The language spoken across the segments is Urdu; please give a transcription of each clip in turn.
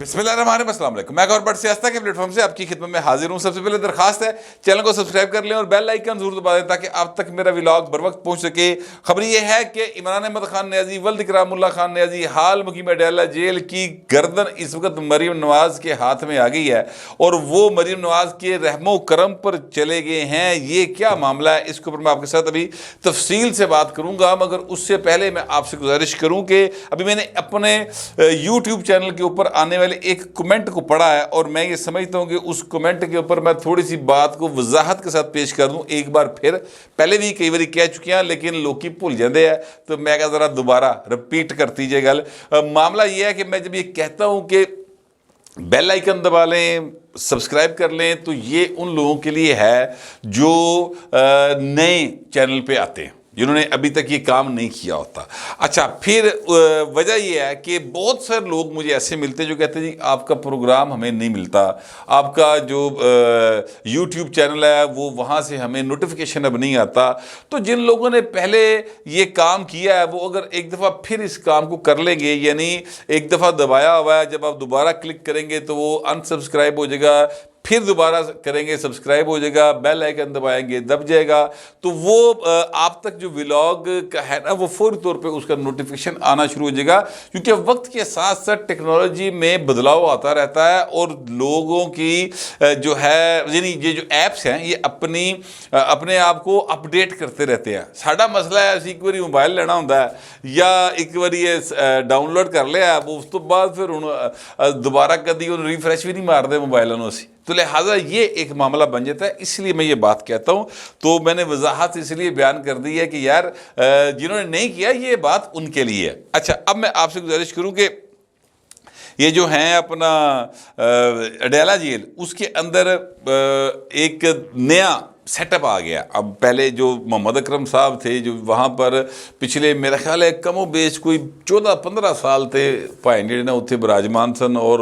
بسم اللہ الرحمن الرحیم، السلام علیکم۔ میں گور بٹ سیاستہ کے پلیٹ فارم سے آپ کی خدمت میں حاضر ہوں۔ سب سے پہلے درخواست ہے چینل کو سبسکرائب کر لیں اور بیل آئیکن ضرور دبا دیں تاکہ آپ تک میرا ولاگ بر وقت پہنچ سکے۔ خبر یہ ہے کہ عمران احمد خان نیازی ولد اکرام اللہ خان نیازی حال مقیم اڈیالہ جیل کی گردن اس وقت مریم نواز کے ہاتھ میں آ گئی ہے اور وہ مریم نواز کے رحم و کرم پر چلے گئے ہیں۔ یہ کیا معاملہ ہے، اس کے اوپر میں آپ کے ساتھ ابھی تفصیل سے بات کروں گا، مگر اس سے پہلے میں آپ سے گزارش کروں کہ ابھی میں نے اپنے یوٹیوب چینل کے اوپر آنے والے ایک کمنٹ کو پڑھا ہے اور میں یہ سمجھتا ہوں کہ اس کمنٹ کے اوپر میں تھوڑی سی بات کو وضاحت کے ساتھ پیش کر دوں۔ ایک بار پھر پہلے بھی کئی باری کہہ چکے ہیں لیکن لوکی بھول جاندے ہیں، تو میں کہا ذرا دوبارہ رپیٹ کرتی جائے گل۔ معاملہ یہ ہے کہ میں جب یہ کہتا ہوں کہ بیل آئیکن دبا لیں، سبسکرائب کر لیں، تو یہ ان لوگوں کے لیے ہے جو نئے چینل پہ آتے ہیں، جنہوں نے ابھی تک یہ کام نہیں کیا ہوتا۔ اچھا، پھر وجہ یہ ہے کہ بہت سارے لوگ مجھے ایسے ملتے ہیں جو کہتے ہیں جی آپ کا پروگرام ہمیں نہیں ملتا، آپ کا جو یوٹیوب چینل ہے وہ وہاں سے ہمیں نوٹیفیکیشن اب نہیں آتا۔ تو جن لوگوں نے پہلے یہ کام کیا ہے وہ اگر ایک دفعہ پھر اس کام کو کر لیں گے، یعنی ایک دفعہ دبایا ہوا ہے، جب آپ دوبارہ کلک کریں گے تو وہ انسبسکرائب ہو جائے گا، پھر دوبارہ کریں گے سبسکرائب ہو جائے گا، بیل آئیکن دبائیں گے دب جائے گا، تو وہ آپ تک جو ولاگ کا ہے نا وہ فوری طور پہ اس کا نوٹیفیکیشن آنا شروع ہو جائے گا، کیونکہ وقت کے ساتھ ساتھ ٹیکنالوجی میں بدلاؤ آتا رہتا ہے اور لوگوں کی جو ہے یعنی یہ جو ایپس ہیں یہ اپنے آپ کو اپڈیٹ کرتے رہتے ہیں۔ ساڈا مسئلہ ہے اسی ایک باری موبائل لینا ہوتا ہے یا ایک باری یہ ڈاؤن لوڈ کر لیا اس تو بعد پھر دوبارہ کدی ریفریش بھی نہیں مارتے موبائلوں میں، تو لہٰذا یہ ایک معاملہ بن جاتا ہے۔ اس لیے میں یہ بات کہتا ہوں، تو میں نے وضاحت اس لیے بیان کر دی ہے کہ یار جنہوں نے نہیں کیا یہ بات ان کے لیے ہے۔ اچھا، اب میں آپ سے گزارش کروں کہ یہ جو ہیں اپنا اڈیالہ جیل، اس کے اندر ایک نیا سیٹ اپ آ گیا۔ اب پہلے جو محمد اکرم صاحب تھے جو وہاں پر پچھلے میرا خیال ہے کم و بیش کوئی 14-15 سال تھے پائیں جڑے نا اتنے براجمان سن، اور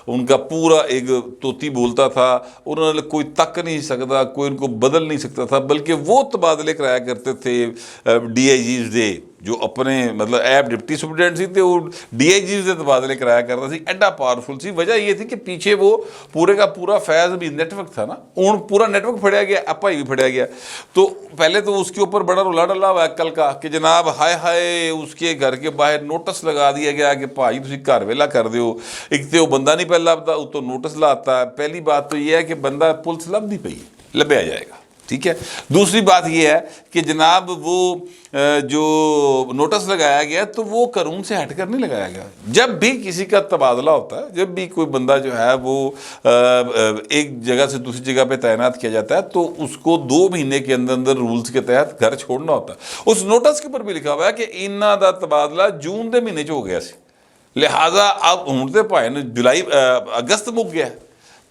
ان کا پورا ایک توتی بولتا تھا، انہوں نے کوئی تک نہیں سکتا، کوئی ان کو بدل نہیں سکتا تھا، بلکہ وہ تبادلے کرایا کرتے تھے ڈی آئی جیز دے، جو اپنے مطلب ایپ ڈپٹی سپرنٹینڈنٹ سی تھے وہ ڈی آئی جیز دے تبادلے کرایا کرتا سی، ایڈا پاورفل سی۔ وجہ یہ تھی کہ پیچھے وہ پورے کا پورا فیض بھی نیٹ ورک تھا نا، اون پورا نیٹ ورک پھڑیا گیا، اپا ہی بھی پھڑیا گیا، تو پہلے تو اس کے اوپر بڑا رولا ڈلا ہوا ہے کل کا کہ جناب ہائے ہائے اس کے گھر کے باہر نوٹس لگا دیا گیا کہ بھائی تسی گھر ویلا کر دیو، ایک تو وہ بندہ نہیں پہ لبتا تو نوٹس لاتا ہے۔ پہلی بات تو یہ ہے کہ بندہ پولیس لب نہیں پئی، لبیا جائے گا، ٹھیک ہے۔ دوسری بات یہ ہے کہ جناب وہ جو نوٹس لگایا گیا تو وہ قانون سے ہٹ کر نہیں لگایا گیا۔ جب بھی کسی کا تبادلہ ہوتا ہے، جب بھی کوئی بندہ جو ہے وہ ایک جگہ سے دوسری جگہ پہ تعینات کیا جاتا ہے تو اس کو 2 مہینے کے اندر رولز کے تحت گھر چھوڑنا ہوتا ہے۔ اس نوٹس کے اوپر بھی لکھا ہوا ہے کہ انہاں دا تبادلہ جون دے مہینے ہو گیا سی، لہٰذا اب ہوں تے پائے جولائی اگست مک گیا،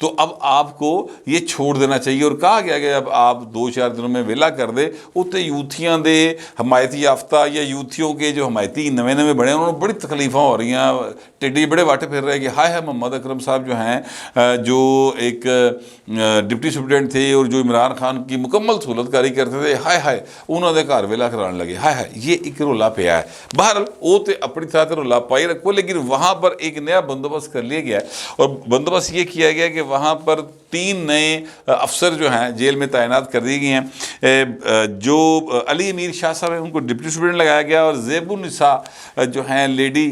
تو اب آپ کو یہ چھوڑ دینا چاہیے۔ اور کہا گیا کہ اب آپ 2-4 دنوں میں ویلا کر دے، اتنے یوتھیاں دے حمایتی یافتہ یا یوتھیوں کے جو حمایتی نویں بڑے ہیں انہوں نے بڑی تکلیفاں ہو رہی ہیں، ٹیڈی بڑے واٹے پھر رہے کہ ہائے ہائے محمد اکرم صاحب جو ہیں جو ایک ڈپٹی سپرنٹینڈنٹ تھے اور جو عمران خان کی مکمل سہولت کاری کرتے تھے، ہائے ہائے انہوں نے گھر ویلا کرانے لگے، ہائے ہائے یہ ایک رولا پیا ہے۔ بہرحال وہ تو اپنی طرح رولا پائی رکھو، لیکن وہاں پر ایک نیا بندوبست کر لیا گیا اور بندوبست یہ کیا گیا کہ وہاں پر 3 نئے افسر جو ہیں جیل میں تعینات کر دیے گئے ہیں۔ جو علی امیر شاہ صاحب ہیں ان کو ڈپٹی سپرنٹینڈنٹ لگایا گیا، اور زیب النساء جو ہیں لیڈی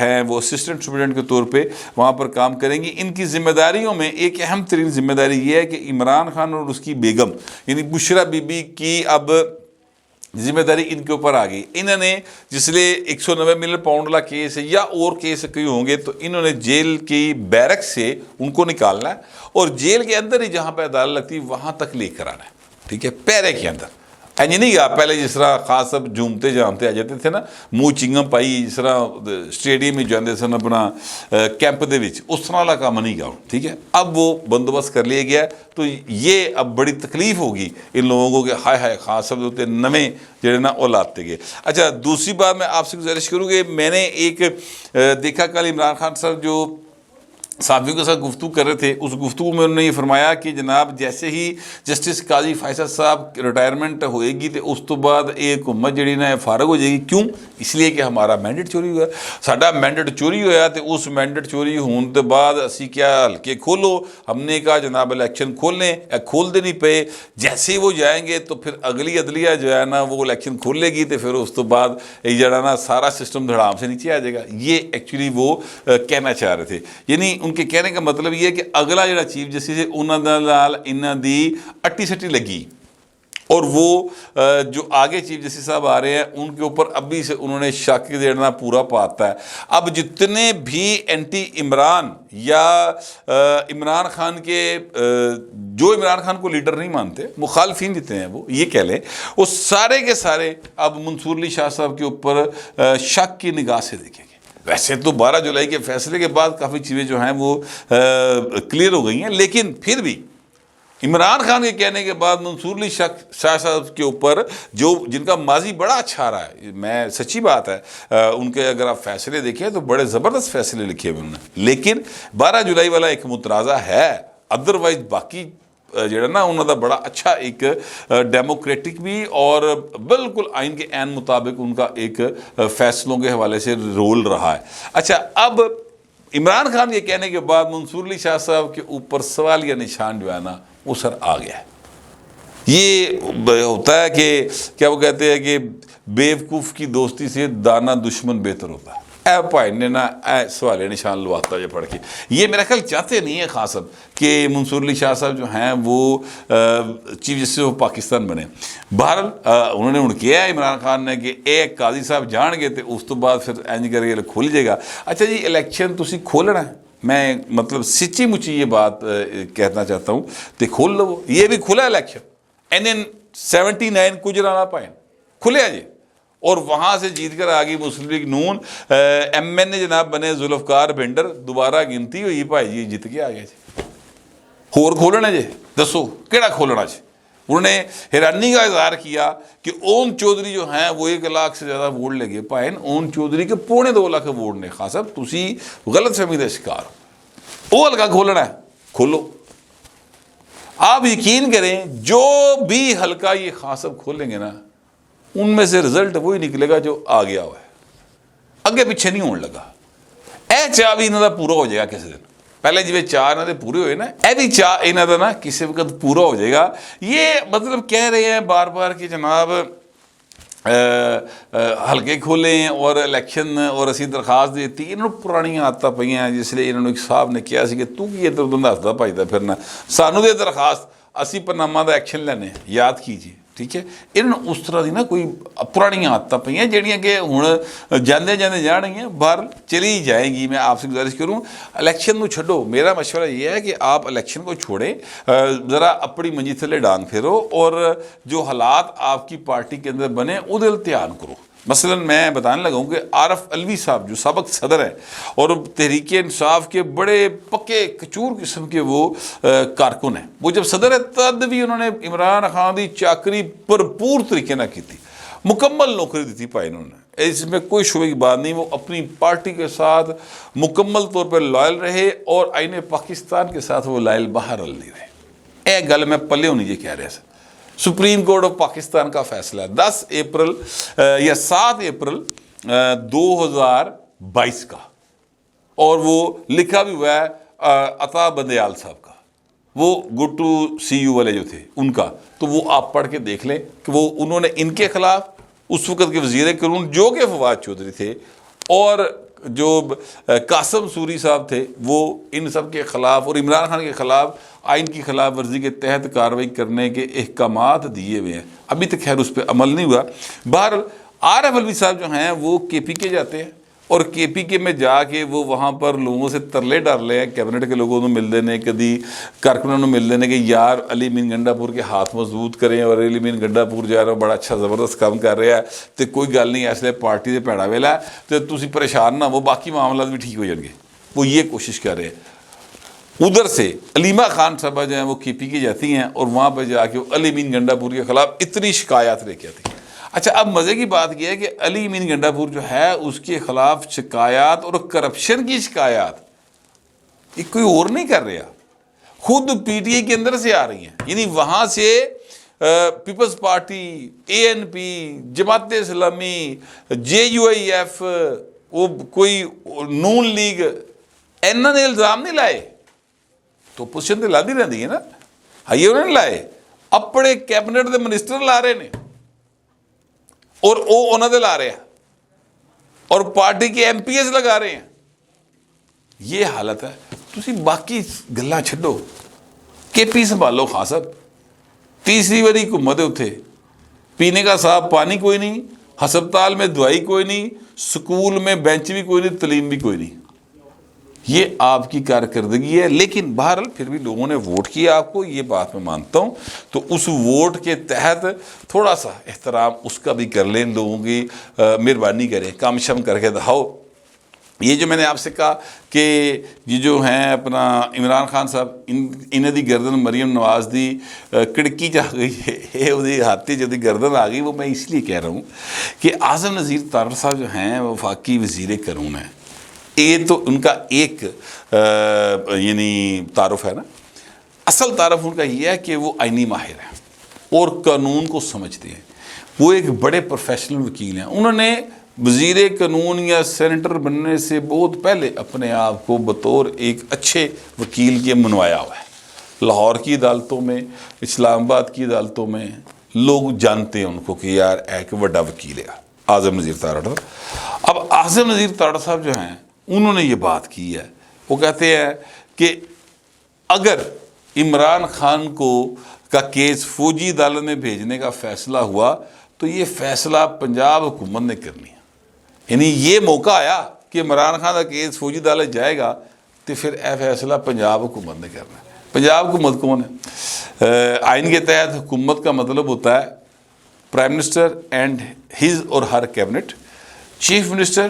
ہیں وہ اسسٹنٹ سپرنٹینڈنٹ کے طور پہ وہاں پر کام کریں گی۔ ان کی ذمہ داریوں میں ایک اہم ترین ذمہ داری یہ ہے کہ عمران خان اور اس کی بیگم یعنی بشرا بی بی کی اب ذمہ داری ان کے اوپر آ گئی۔ انہوں نے جس لیے 190 ملین پاؤنڈ والا کیس ہے یا اور کیس کئی ہوں گے، تو انہوں نے جیل کی بیرک سے ان کو نکالنا ہے اور جیل کے اندر ہی جہاں پہ عدالت لگتی وہاں تک لے کر آنا ہے، ٹھیک ہے، پیرے کے اندر۔ اینج نہیں گیا پہلے جس طرح خاص اب جھومتے جامتے آ جاتے تھے نا، منہ چنگم پائی جس طرح اسٹیڈیم میں جاندے سن اپنا کیمپ دے وچ، اس طرح والا کام نہیں گیا، ٹھیک ہے۔ اب وہ بندوبست کر لیا گیا، تو یہ اب بڑی تکلیف ہوگی ان لوگوں کو کہ ہائے ہائے خاص صاحب ہوتے نویں جڑے نا وہ لاتے گئے۔ اچھا، دوسری بات میں آپ سے گزارش کروں کہ میں نے ایک دیکھا کل عمران خان صاحب جو صحافیوں کے ساتھ گفتگو کر رہے تھے، اس گفتگو میں انہوں نے یہ فرمایا کہ جناب جیسے ہی جسٹس قاضی فیصل صاحب ریٹائرمنٹ ہوئے گی تو اس تو بعد یہ حکومت جڑی نا فارغ ہو جائے گی. کیوں؟ اس لیے کہ ہمارا مینڈیٹ چوری ہوا، ساڈا مینڈیٹ چوری ہویا تو اس مینڈیٹ چوری ہونے تو بعد اسی کیا ہلکے کھولو. ہم نے کہا جناب الیکشن کھولنے، کھولتے نہیں پے. جیسے ہی وہ جائیں گے تو پھر اگلی عدلیہ جو ہے نا وہ الیکشن کھولے گی تو پھر اس تو بعد یہ جڑا نا سارا سسٹم دھڑام سے نیچے آ جائے گا. یہ ایکچولی وہ کہنا چاہ رہے تھے. یعنی ان کے کہنے کا مطلب یہ ہے کہ اگلا جڑا چیف جسٹس ہے انہوں دی اٹی سٹی لگی، اور وہ جو آگے چیف جسٹس صاحب آ رہے ہیں ان کے اوپر ابھی سے انہوں نے شک دینا پورا پاتا ہے. اب جتنے بھی اینٹی عمران یا عمران خان کے جو عمران خان کو لیڈر نہیں مانتے، مخالفین جتنے ہیں وہ یہ کہہ لیں، وہ سارے کے سارے اب منصور علی شاہ صاحب کے اوپر شک کی نگاہ سے دیکھیں گے. ویسے تو 12 جولائی کے فیصلے کے بعد کافی چیزیں جو ہیں وہ کلیئر ہو گئی ہیں، لیکن پھر بھی عمران خان کے کہنے کے بعد منصور علی شاہ صاحب کے اوپر جو جن کا ماضی بڑا اچھا رہا ہے، میں سچی بات ہے ان کے اگر آپ فیصلے دیکھیں تو بڑے زبردست فیصلے لکھے ہوئے انہوں نے، لیکن 12 جولائی والا ایک متنازع ہے. ادروائز باقی جڑا نا انہوں دا بڑا اچھا ایک ڈیموکریٹک بھی اور بالکل آئین کے عین مطابق ان کا ایک فیصلوں کے حوالے سے رول رہا ہے. اچھا، اب عمران خان کے کہنے کے بعد منصور علی شاہ صاحب کے اوپر سوالیہ نشان جو ہے نا وہ سر آ گیا ہے. یہ ہوتا ہے کہ کیا وہ کہتے ہیں کہ بیوقوف کی دوستی سے دانا دشمن بہتر ہوتا ہے. اے بھائی نے نا اے سوالیہ نشان لواتا ہے پڑھ کے. یہ میرا خیال چاہتے نہیں ہے خاص اب کہ منصور علی شاہ صاحب جو ہیں وہ چیف جسٹس آف پاکستان بنے. بہرحال انہوں نے کیا ہے عمران خان نے کہ اے قاضی صاحب جان گے تو اس تو بعد پھر اینج کر کے کھل جائے گا. اچھا جی، الیکشن تسی کھولنا ہے، میں مطلب سچی مچی یہ بات کہنا چاہتا ہوں تو کھول لو. یہ بھی کھلا الیکشن NN79 گجرانہ پائن کھلے جی، اور وہاں سے جیت کر آگئی مسلم لیگ نون. MN جناب بنے ذوالفقار بھنڈر، دوبارہ گنتی ہوئی بھائی جی جیت کے آگئے جی. اور کھولنا جی، دسو کیڑا کھولنا جی. انہوں نے حیرانی کا اظہار کیا کہ اوم چودھری جو ہیں وہ 1 لاکھ سے زیادہ ووٹ لے گئے. پائن اوم چودھری کے 2.25 لاکھ ووٹ نے. خاص صاحب تسی غلط فہمی کا شکار ہو. وہ حلقہ کھولنا ہے، کھولو. آپ یقین کریں جو بھی حلقہ یہ خاص صاحب کھولیں گے نا ان میں سے رزلٹ وہی نکلے گا جو آ گیا ہوا ہے، اگے پیچھے نہیں ہونے لگا. اے چاہ بھی انہوں دا پورا ہو جائے گا کسی دن. پہلے جی چاہ انہوں دے پورے ہوئے نا، اے بھی چاہ انہوں دا نا کسی وقت پورا ہو جائے گا. یہ مطلب کہہ رہے ہیں بار بار کہ جناب حلقے کھولیں اور الیکشن اور اسی درخواست دیتی. انہوں نے پرانی عادتیں پئی ہیں، جس لیے انہوں نے ایک صاحب نے کیا سی کہ تو کی ادھر ادھر دسدا بھاجدا پھرنا، سانو دے درخواست اسی پرنامہ دا ایکشن لینے، یاد کیجیے. ٹھیک ہے، انہوں نے اس طرح دی نا کوئی پرانی عادتیں پئی ہیں جہڑیاں کہ ہن جاندے جاندے جان رہی ہیں، باہر چلی جائیں گی. میں آپ سے گزارش کروں الیکشن کو چھڈو. میرا مشورہ یہ ہے کہ آپ الیکشن کو چھوڑیں، ذرا اپنی منجی تھلے ڈانگ پھیرو اور جو حالات آپ کی پارٹی کے اندر بنے ادھر امتحان کرو. مثلا میں بتانے لگا ہوں کہ عارف علوی صاحب جو سابق صدر ہیں اور تحریک انصاف کے بڑے پکے کچور قسم کے وہ کارکن ہیں، وہ جب صدر ہے تد بھی انہوں نے عمران خان دی چاکری بھرپور طریقے نہ کی تھی، مکمل نوکری دی تھی پائی انہوں نے. اس میں کوئی شبے کی بات نہیں. وہ اپنی پارٹی کے ساتھ مکمل طور پر لائل رہے اور آئین پاکستان کے ساتھ وہ لائل باہر نہیں رہے. اے گل میں پلے ہونی جی کہہ رہے ہیں. سپریم کورٹ آف پاکستان کا فیصلہ ہے 10 اپریل یا 7 اپریل 2022 کا، اور وہ لکھا بھی ہوا ہے عطا بندیال صاحب کا، وہ گڈ ٹو سی یو والے جو تھے ان کا. تو وہ آپ پڑھ کے دیکھ لیں کہ وہ انہوں نے ان کے خلاف اس وقت کے وزیر قانون جو کہ فواد چودھری تھے اور جو قاسم سوری صاحب تھے وہ ان سب کے خلاف اور عمران خان کے خلاف آئین کی خلاف ورزی کے تحت کارروائی کرنے کے احکامات دیے ہوئے ہیں. ابھی تک خیر اس پہ عمل نہیں ہوا. بہرحال عارف علوی صاحب جو ہیں وہ KPK جاتے ہیں اور KPK میں جا کے وہ وہاں پر لوگوں سے ترلے ڈالے ہیں، کیبنٹ کے لوگوں کو مل دینے، کدی کارکنوں کو مل دینے کہ یار علی مین گنڈا پور کے ہاتھ مضبوط کریں، اور علی مین گنڈا پور جا رہا بڑا اچھا زبردست کام کر رہا ہے تو کوئی گل نہیں، اس لیے پارٹی سے پیڑا ویلا ہے تو تسی پریشان نہ ہو، باقی معاملات بھی ٹھیک ہو جائیں گے. وہ یہ کوشش کر رہے ہیں. ادھر سے علیمہ خان صاحبہ جو ہیں وہ KPK جاتی ہیں اور وہاں پہ جا کے علی مین گنڈا پور کے خلاف اتنی شکایات لے کے آتی ہیں. اچھا، اب مزے کی بات یہ ہے کہ علی مین گنڈا پور جو ہے اس کے خلاف شکایات اور کرپشن کی شکایات یہ کوئی اور نہیں کر رہا, خود پی ٹی آئی کے اندر سے آ رہی ہیں. یعنی وہاں سے Peoples party, a N P, Jamaat Islami, J you I F, وہ کوئی نون لیگ, انہوں نے الزام نہیں لائے تو اپوزیشن تو لاندی رہتی ہے نا. یہ انہوں نے لائے, اپنے کیبنٹ دے منسٹر لا رہے ہیں اور وہ انہوں نے لا رہے ہیں, اور پارٹی کے ایم پی ایس لگا رہے ہیں. یہ حالت ہے. تسی باقی گلاں چھڈو, کے پی سنبھالو. خان صاحب تیسری باری حکومت ہے اتھے, پینے کا صاف پانی کوئی نہیں, ہسپتال میں دوائی کوئی نہیں, سکول میں بینچ بھی کوئی نہیں, تعلیم بھی کوئی نہیں. یہ آپ کی کارکردگی ہے. لیکن بہرحال پھر بھی لوگوں نے ووٹ کیا آپ کو, یہ بات میں مانتا ہوں. تو اس ووٹ کے تحت تھوڑا سا احترام اس کا بھی کر لیں, لوگوں کی مہربانی کریں, کام شم کر کے دکھاؤ. یہ جو میں نے آپ سے کہا کہ یہ جو ہیں اپنا عمران خان صاحب, انہیں دی گردن مریم نواز دی کڑکی جا گئی ہے, وہ ہاتھی جو دی گردن آ گئی, وہ میں اس لیے کہہ رہا ہوں کہ اعظم نذیر تارڑ صاحب جو ہیں وفاقی وزیر قانون ہیں. یہ تو ان کا ایک یعنی تعارف ہے نا. اصل تعارف ان کا یہ ہے کہ وہ آئینی ماہر ہیں اور قانون کو سمجھتے ہیں. وہ ایک بڑے پروفیشنل وکیل ہیں. انہوں نے وزیر قانون یا سینیٹر بننے سے بہت پہلے اپنے آپ کو بطور ایک اچھے وکیل کے منوایا ہوا ہے. لاہور کی عدالتوں میں, اسلام آباد کی عدالتوں میں لوگ جانتے ہیں ان کو کہ یار ایک بڑا وکیل ہے اعظم نذیر تارڑ. اب اعظم نذیر تارڑ صاحب جو ہیں انہوں نے یہ بات کی ہے. وہ کہتے ہیں کہ اگر عمران خان کو کا کیس فوجی عدالت میں بھیجنے کا فیصلہ ہوا تو یہ فیصلہ پنجاب حکومت نے کرنی ہے. یعنی یہ موقع آیا کہ عمران خان کا کیس فوجی عدالت جائے گا تو پھر اے فیصلہ پنجاب حکومت نے کرنا ہے. پنجاب حکومت کون ہے؟ آئین کے تحت حکومت کا مطلب ہوتا ہے prime minister and his or Hare cabinet, chief minister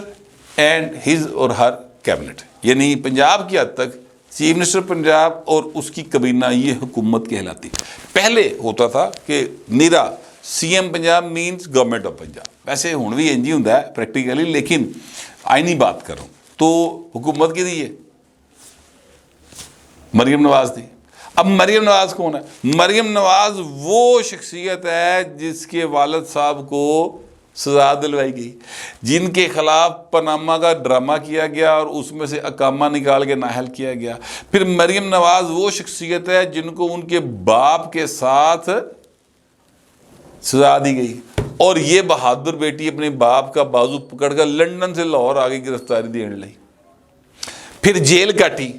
and his or Hare cabinet. یعنی پنجاب کی حد تک چیف منسٹر پنجاب اور اس کی کابینہ یہ حکومت کہلاتی. پہلے ہوتا تھا کہ نیرا C M Punjab means government of Punjab. ویسے ہوں بھی انج ہی ہوں پریکٹیکلی, لیکن آئینی بات کروں تو حکومت کی دی ہے مریم نواز دی. اب مریم نواز کون ہے؟ مریم نواز وہ شخصیت ہے جس کے والد صاحب کو سزا دلوائی گئی, جن کے خلاف پاناما کا ڈرامہ کیا گیا اور اس میں سے اقامہ نکال کے نااہل کیا گیا. پھر مریم نواز وہ شخصیت ہے جن کو ان کے باپ کے ساتھ سزا دی گئی, اور یہ بہادر بیٹی اپنے باپ کا بازو پکڑ کر لندن سے لاہور آ گئی گرفتاری دین لی, پھر جیل کاٹی.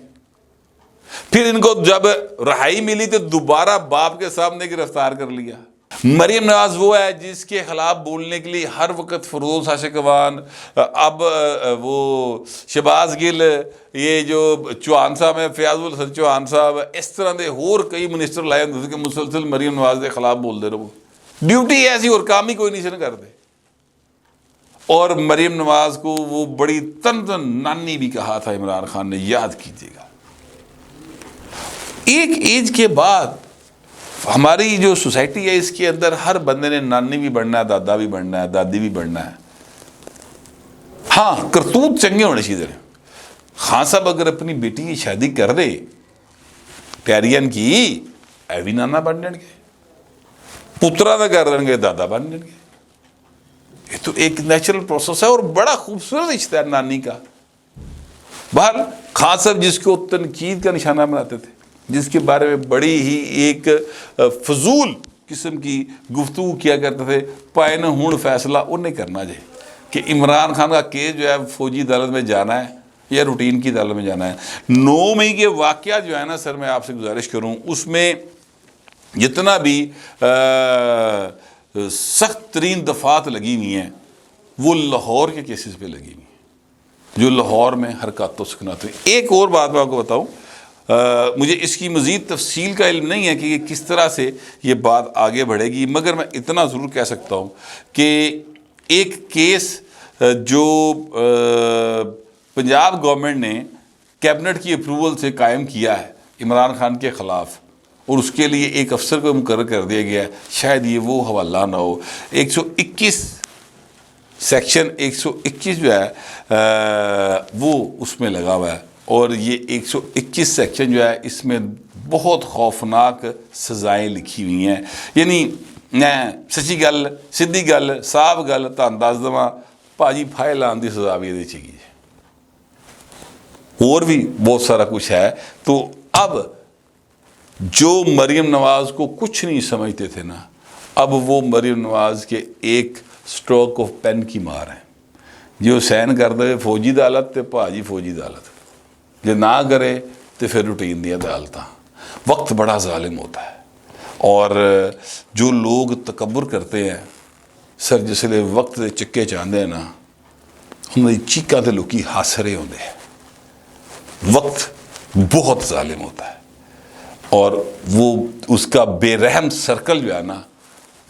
پھر ان کو جب رہائی ملی تو دوبارہ باپ کے سامنے گرفتار کر لیا. مریم نواز وہ ہے جس کے خلاف بولنے کے لیے ہر وقت فروز عاشقوان, اب وہ شہباز گل, یہ جو چوہان صاحب ہیں فیاض الحسن چوہان صاحب, اس طرح دے اور کئی منسٹر لائے ہوتے کہ مسلسل مریم نواز کے خلاف بول دے رہو. ڈیوٹی ایسی اور کام ہی کوئی نہیں سے کرتے. اور مریم نواز کو وہ بڑی تن نانی بھی کہا تھا عمران خان نے, یاد کیجیے گا. ایک ایج کے بعد ہماری جو سوسائٹی ہے اس کے اندر ہر بندے نے نانی بھی بننا ہے, دادا بھی بننا ہے, دادی بھی بننا ہے. ہاں کرتوت چنگے ہونے چاہیے. خان صاحب اگر اپنی بیٹی کی شادی کر دے پیارین کی, اے بھی نانا بن جان گے, پترا نہ کر دیں گے دادا بن جان گے. یہ تو ایک نیچرل پروسیس ہے اور بڑا خوبصورت رشتہ ہے نانی کا. بہر خان صاحب جس کو تنقید کا نشانہ بناتے تھے, جس کے بارے میں بڑی ہی ایک فضول قسم کی گفتگو کیا کرتے تھے, پائے نہ ہون فیصلہ انہیں کرنا چاہیے کہ عمران خان کا کیس جو ہے فوجی عدالت میں جانا ہے یا روٹین کی عدالت میں جانا ہے. 9 مئی کے واقعہ جو ہے نا سر, میں آپ سے گزارش کروں اس میں جتنا بھی سخت ترین دفعات لگی ہوئی ہیں وہ لاہور کے کیسز پہ لگی ہوئی ہیں جو لاہور میں حرکات و سکنات ہوئی. ایک اور بات میں آپ کو بتاؤں, مجھے اس کی مزید تفصیل کا علم نہیں ہے کہ یہ کس طرح سے یہ بات آگے بڑھے گی, مگر میں اتنا ضرور کہہ سکتا ہوں کہ ایک کیس جو پنجاب گورنمنٹ نے کیبنٹ کی اپروول سے قائم کیا ہے عمران خان کے خلاف, اور اس کے لیے ایک افسر کو مقرر کر دیا گیا ہے, شاید یہ وہ حوالہ نہ ہو. 121 سیکشن 121 جو ہے وہ اس میں لگا ہوا ہے اور یہ 121 سیکشن جو ہے اس میں بہت خوفناک سزائیں لکھی ہوئی ہیں. یعنی میں سچی گل سیدھی گل صاف گل تہن دس دواں بھاجی پھائے لان کی سزا بھی یہ چاہیے اور بھی بہت سارا کچھ ہے. تو اب جو مریم نواز کو کچھ نہیں سمجھتے تھے نا, اب وہ مریم نواز کے ایک سٹروک آف پین کی مار ہیں. جو سین کر دے فوجی عدالت تے بھاجی فوجی عدالت, جو نہ کرے تو پھر روٹین دی عدالتاں. وقت بڑا ظالم ہوتا ہے اور جو لوگ تکبر کرتے ہیں سر جسے وقت دے چکے چاہتے ہیں نا انہوں کی چیکاں تے لوکی ہس رہے ہوندے ہیں. وقت بہت ظالم ہوتا ہے اور وہ اس کا بے رحم سرکل جو ہے نا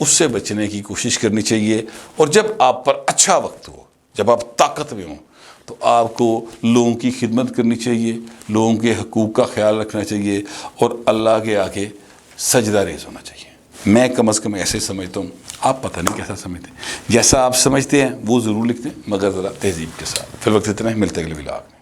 اس سے بچنے کی کوشش کرنی چاہیے. اور جب آپ پر اچھا وقت ہو, جب آپ طاقت میں ہوں, تو آپ کو لوگوں کی خدمت کرنی چاہیے, لوگوں کے حقوق کا خیال رکھنا چاہیے اور اللہ کے آگے سجدہ ریز ہونا چاہیے. میں کم از کم ایسے سمجھتا ہوں, آپ پتہ نہیں کیسا سمجھتے ہیں. جیسا آپ سمجھتے ہیں وہ ضرور لکھتے ہیں مگر ذرا تہذیب کے ساتھ. پھر وقت اتنا ہی, ملتے اگلے ولاگ میں.